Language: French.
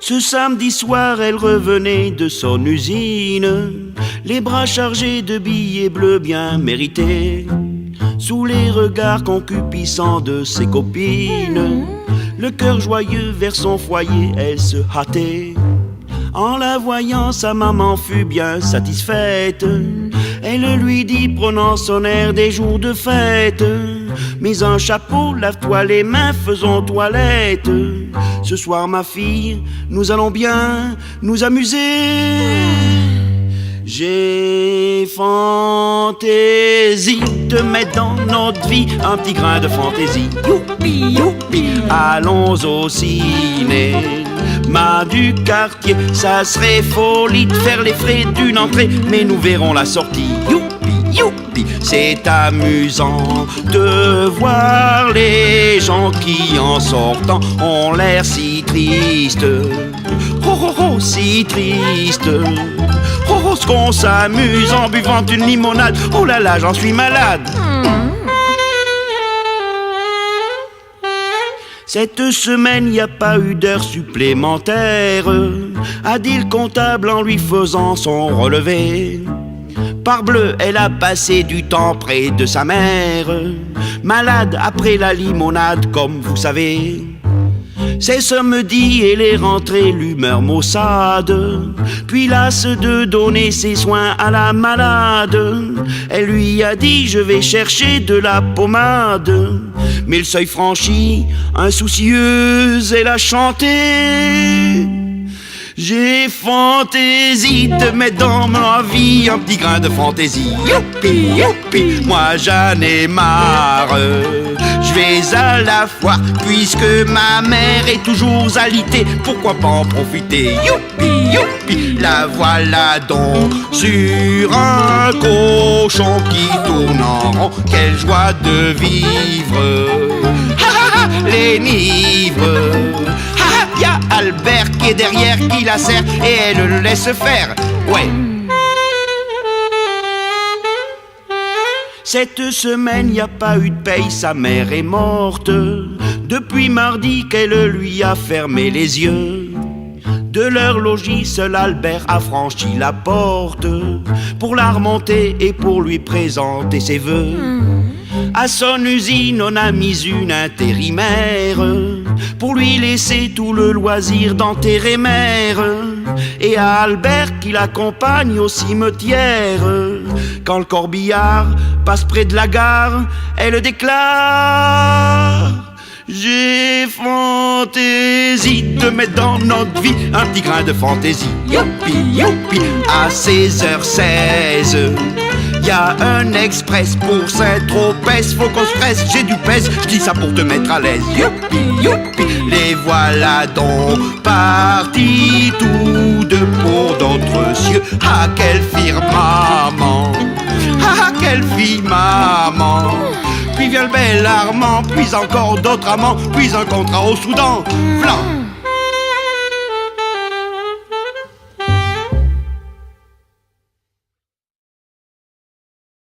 Ce samedi soir, elle revenait de son usine, les bras chargés de billets bleus bien mérités. Sous les regards concupiscents de ses copines, le cœur joyeux vers son foyer, elle se hâtait. En la voyant, sa maman fut bien satisfaite. Elle lui dit, prenant son air des jours de fête: mets un chapeau, lave-toi les mains, faisons toilette. Ce soir, ma fille, nous allons bien nous amuser. J'ai fantaisie de mettre dans notre vie un petit grain de fantaisie. Youpi, youpi, allons au ciné. Ma du quartier, ça serait folie de faire les frais d'une entrée, mais nous verrons la sortie. Youpi, youpi, c'est amusant de voir les gens qui en sortant ont l'air si tristes. Oh oh oh, si triste. Oh oh, ce qu'on s'amuse en buvant une limonade. Oh là là, j'en suis malade. Cette semaine, y a pas eu d'heures supplémentaires, a dit le comptable en lui faisant son relevé. Parbleu, elle a passé du temps près de sa mère, malade après la limonade, comme vous savez. C'est samedi, elle est rentrée l'humeur maussade, puis lasse de donner ses soins à la malade. Elle lui a dit, je vais chercher de la pommade. Mais le seuil franchi, insoucieuse, elle a chanté: j'ai fantaisie de mettre dans ma vie un petit grain de fantaisie. Youpi, youpi, moi j'en ai marre. Je vais à la foire, puisque ma mère est toujours alitée, pourquoi pas en profiter? Youpi, youpi, la voilà donc sur un cochon qui tourne en rond. Quelle joie de vivre, ha ha ha, l'énivre. Ha ha, y'a Albert qui est derrière, qui la serre et elle le laisse faire. Ouais. Cette semaine, y a pas eu de paye, sa mère est morte. Depuis mardi qu'elle lui a fermé les yeux. De leur logis, seul Albert a franchi la porte pour la remonter et pour lui présenter ses vœux. À son usine, on a mis une intérimaire pour lui laisser tout le loisir d'enterrer mère. Et à Albert qui l'accompagne au cimetière. Quand le corbillard passe près de la gare, elle déclare: j'ai fantaisie de mettre dans notre vie un petit grain de fantaisie. Youpi, youpi, à 16h16, y a un express pour Saint-Tropez, faut qu'on se presse, j'ai du pèse, je dis ça pour te mettre à l'aise. Youpi, youpi, les voilà donc partis tous deux pour d'autres cieux. Ah, quelle firmament, ah, quelle fille maman. Puis vient le bel Armand, puis encore d'autres amants, puis un contrat au Soudan. Flan.